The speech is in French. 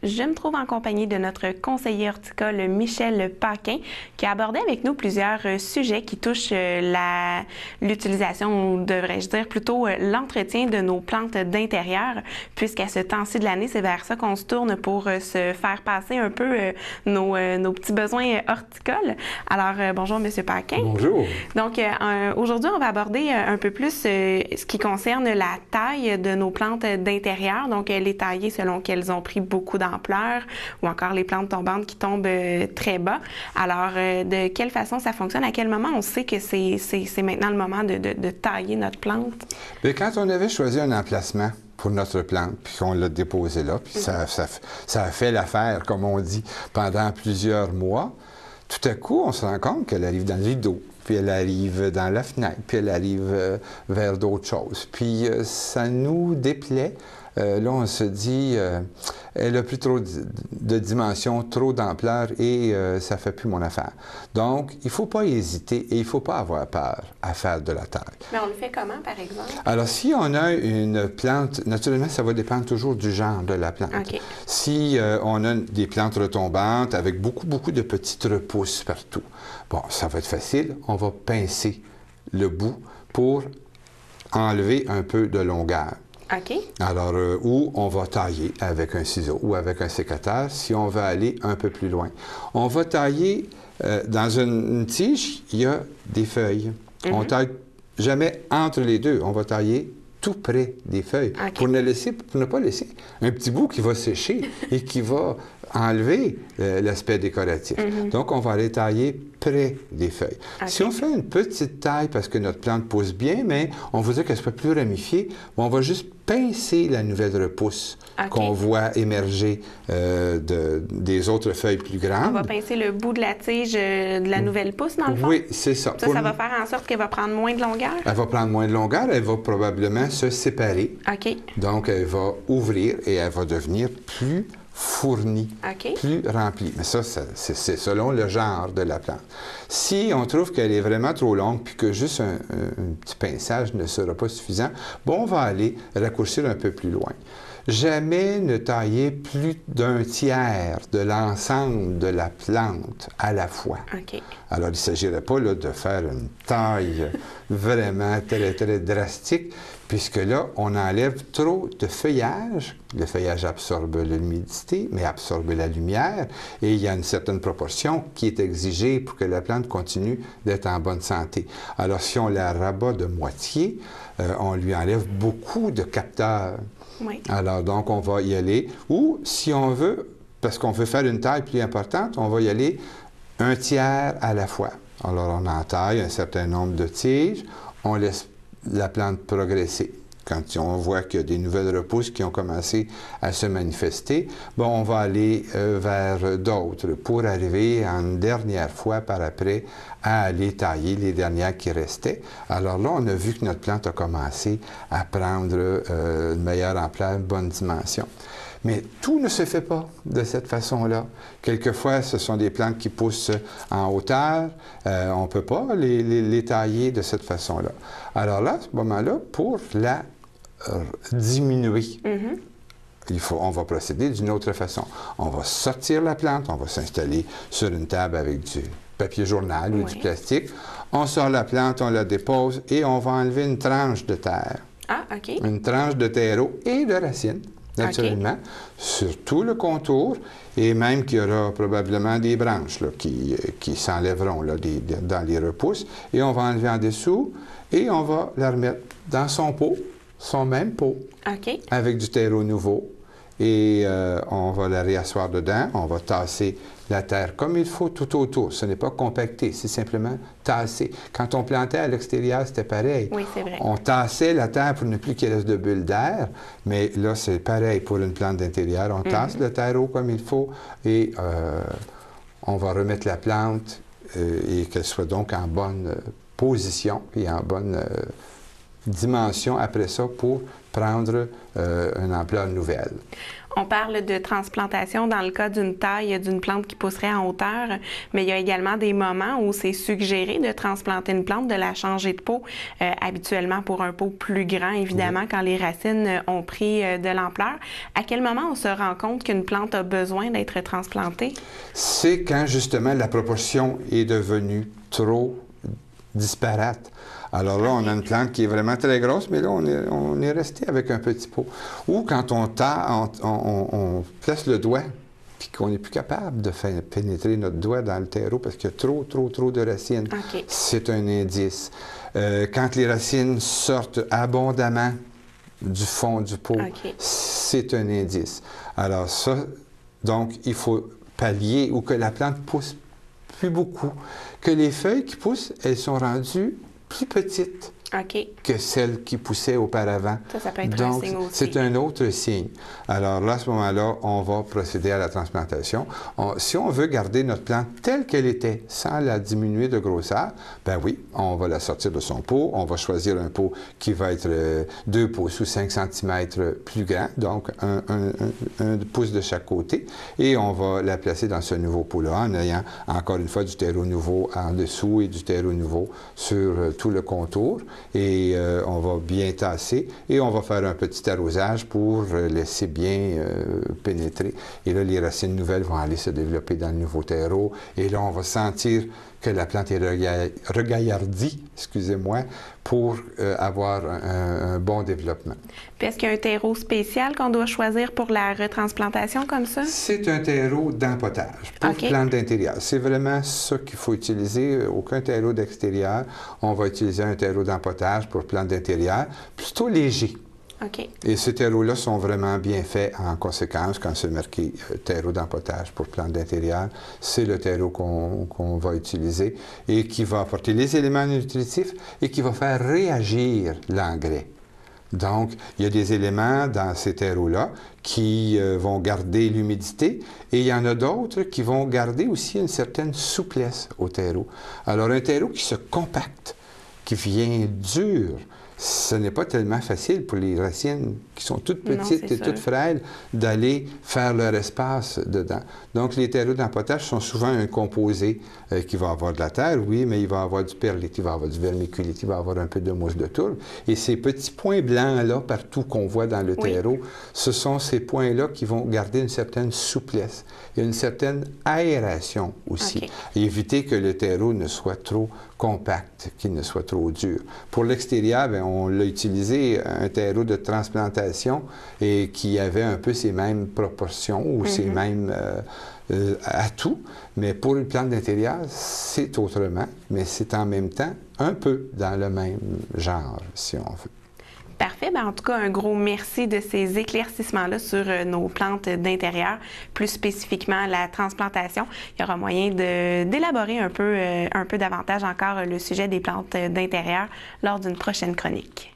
Je me trouve en compagnie de notre conseiller horticole Michel Paquin qui a abordé avec nous plusieurs sujets qui touchent l'utilisation, ou devrais-je dire plutôt l'entretien de nos plantes d'intérieur, puisqu'à ce temps-ci de l'année, c'est vers ça qu'on se tourne pour se faire passer un peu nos petits besoins horticoles. Alors, bonjour Monsieur Paquin. Bonjour. Donc, aujourd'hui, on va aborder un peu plus ce qui concerne la taille de nos plantes d'intérieur. Donc, les tailler selon qu'elles ont pris beaucoup d'ampleur ou encore les plantes tombantes qui tombent très bas. Alors, de quelle façon ça fonctionne? À quel moment on sait que c'est maintenant le moment de tailler notre plante? Bien, quand on avait choisi un emplacement pour notre plante, puis qu'on l'a déposé là, puis ça a fait l'affaire, comme on dit, pendant plusieurs mois, tout à coup, on se rend compte qu'elle arrive dans le rideau, puis elle arrive dans la fenêtre, puis elle arrive vers d'autres choses. Puis ça nous déplaît. Là, on se dit, elle a plus trop de dimensions, trop d'ampleur et ça ne fait plus mon affaire. Donc, il ne faut pas hésiter et il ne faut pas avoir peur à faire de la taille. Mais on le fait comment, par exemple? Alors, si on a une plante, naturellement, ça va dépendre toujours du genre de la plante. Okay. Si on a des plantes retombantes avec beaucoup de petites repousses partout, bon, ça va être facile. On va pincer le bout pour enlever un peu de longueur. OK. Alors, ou on va tailler avec un ciseau ou avec un sécateur si on veut aller un peu plus loin. On va tailler, dans une tige, il y a des feuilles. On taille jamais entre les deux. On va tailler tout près des feuilles pour ne pas laisser un petit bout qui va sécher et qui va enlever l'aspect décoratif. Donc, on va aller tailler près des feuilles. Si on fait une petite taille parce que notre plante pousse bien, mais on voudrait qu'elle soit plus ramifiée, on va juste pincer la nouvelle repousse qu'on voit émerger des autres feuilles plus grandes. On va pincer le bout de la tige de la nouvelle pousse, dans le fond? Oui, c'est ça. Ça va faire en sorte qu'elle va prendre moins de longueur? Elle va prendre moins de longueur, elle va probablement se séparer. OK. Donc, elle va ouvrir et elle va devenir plus fournie, plus remplie. Mais ça, c'est selon le genre de la plante. Si on trouve qu'elle est vraiment trop longue puis que juste un petit pinçage ne sera pas suffisant, bon, on va aller raccourcir un peu plus loin. Jamais ne tailler plus d'un tiers de l'ensemble de la plante à la fois. Alors, il ne s'agirait pas là, de faire une taille vraiment très drastique, puisque là, on enlève trop de feuillage. Le feuillage absorbe l'humidité, mais absorbe la lumière, et il y a une certaine proportion qui est exigée pour que la plante continue d'être en bonne santé. Alors, si on la rabat de moitié, on lui enlève beaucoup de capteurs. Oui. Alors, donc, on va y aller. Ou, si on veut, parce qu'on veut faire une taille plus importante, on va y aller un tiers à la fois. Alors, on entaille un certain nombre de tiges, on laisse la plante progresser. Quand on voit qu'il y a des nouvelles repousses qui ont commencé à se manifester, bon, on va aller vers d'autres pour arriver une dernière fois par après à aller tailler les dernières qui restaient. Alors là, on a vu que notre plante a commencé à prendre une meilleure ampleur, une bonne dimension. Mais tout ne se fait pas de cette façon-là. Quelquefois, ce sont des plantes qui poussent en hauteur. On ne peut pas les tailler de cette façon-là. Alors là, à ce moment-là, pour la diminuer, on va procéder d'une autre façon. On va sortir la plante, on va s'installer sur une table avec du papier journal ou du plastique. On sort la plante, on la dépose et on va enlever une tranche de terre. Ah, OK. Une tranche de terreau et de racines, naturellement, sur tout le contour, et même qu'il y aura probablement des branches là, qui s'enlèveront là, dans les repousses, et on va enlever en dessous, et on va la remettre dans son pot, son même pot, avec du terreau nouveau, et on va la réasseoir dedans, on va tasser la terre comme il faut tout autour. Ce n'est pas compacté, c'est simplement tassé. Quand on plantait à l'extérieur, c'était pareil. Oui, c'est vrai. On tassait la terre pour ne plus qu'il reste de bulles d'air, mais là, c'est pareil pour une plante d'intérieur. On tasse le terreau comme il faut et on va remettre la plante et qu'elle soit donc en bonne position et en bonne dimension après ça pour prendre une ampleur nouvelle. On parle de transplantation dans le cas d'une taille d'une plante qui pousserait en hauteur, mais il y a également des moments où c'est suggéré de transplanter une plante, de la changer de pot, habituellement pour un pot plus grand, évidemment, quand les racines ont pris de l'ampleur. À quel moment on se rend compte qu'une plante a besoin d'être transplantée? C'est quand, justement, la proportion est devenue trop disparate. Alors là, on a une plante qui est vraiment très grosse, mais là, on est resté avec un petit pot. Ou quand on place le doigt, puis qu'on n'est plus capable de faire pénétrer notre doigt dans le terreau parce qu'il y a trop de racines. Okay. C'est un indice. Quand les racines sortent abondamment du fond du pot, okay, c'est un indice. Alors ça, donc, il faut pallier ou que la plante pousse plus beaucoup, que les feuilles qui poussent, elles sont rendues plus petites okay, que celles qui poussaient auparavant. Ça peut être donc, un signe aussi. c'est un autre signe. Alors là, à ce moment-là, on va procéder à la transplantation. Si on veut garder notre plante telle qu'elle était, sans la diminuer de grosseur, ben oui, on va la sortir de son pot. On va choisir un pot qui va être 2 pouces ou 5 cm plus grand, donc un pouce de chaque côté, et on va la placer dans ce nouveau pot-là en ayant encore une fois du terreau nouveau en dessous et du terreau nouveau sur tout le contour. Et on va bien tasser et on va faire un petit arrosage pour laisser bien pénétrer. Et là, les racines nouvelles vont aller se développer dans le nouveau terreau. Et là, on va sentir que la plante est regaillardie, excusez-moi, pour avoir un bon développement. Puis est-ce qu'il y a un terreau spécial qu'on doit choisir pour la retransplantation comme ça? C'est un terreau d'empotage pour okay, plantes d'intérieur. C'est vraiment ça qu'il faut utiliser. Aucun terreau d'extérieur. On va utiliser un terreau d'empotage pour plantes d'intérieur, plutôt léger. Okay. Et ces terreaux-là sont vraiment bien faits en conséquence quand c'est marqué terreau d'empotage pour plantes d'intérieur. C'est le terreau qu'on va utiliser et qui va apporter les éléments nutritifs et qui va faire réagir l'engrais. Donc, il y a des éléments dans ces terreaux-là qui vont garder l'humidité et il y en a d'autres qui vont garder aussi une certaine souplesse au terreau. Alors, un terreau qui se compacte, qui vient dur, ce n'est pas tellement facile pour les racines qui sont toutes petites et toutes frêles d'aller faire leur espace dedans. Donc, les terreaux d'empotage sont souvent un composé qui va avoir de la terre, oui, mais il va avoir du perlite, il va avoir du vermiculite, il va avoir un peu de mousse de tourbe. Et ces petits points blancs-là, partout qu'on voit dans le terreau, ce sont ces points-là qui vont garder une certaine souplesse et une certaine aération aussi. Okay. Et éviter que le terreau ne soit trop compact, qu'il ne soit trop dur. Pour l'extérieur, bien, on l'a utilisé, un terreau de transplantation et qui avait un peu ces mêmes proportions ou ces mêmes atouts, mais pour une plante d'intérieur, c'est autrement, mais c'est en même temps un peu dans le même genre, si on veut. Parfait. Bien, en tout cas, un gros merci de ces éclaircissements-là sur nos plantes d'intérieur, plus spécifiquement la transplantation. Il y aura moyen d'élaborer un peu davantage encore le sujet des plantes d'intérieur lors d'une prochaine chronique.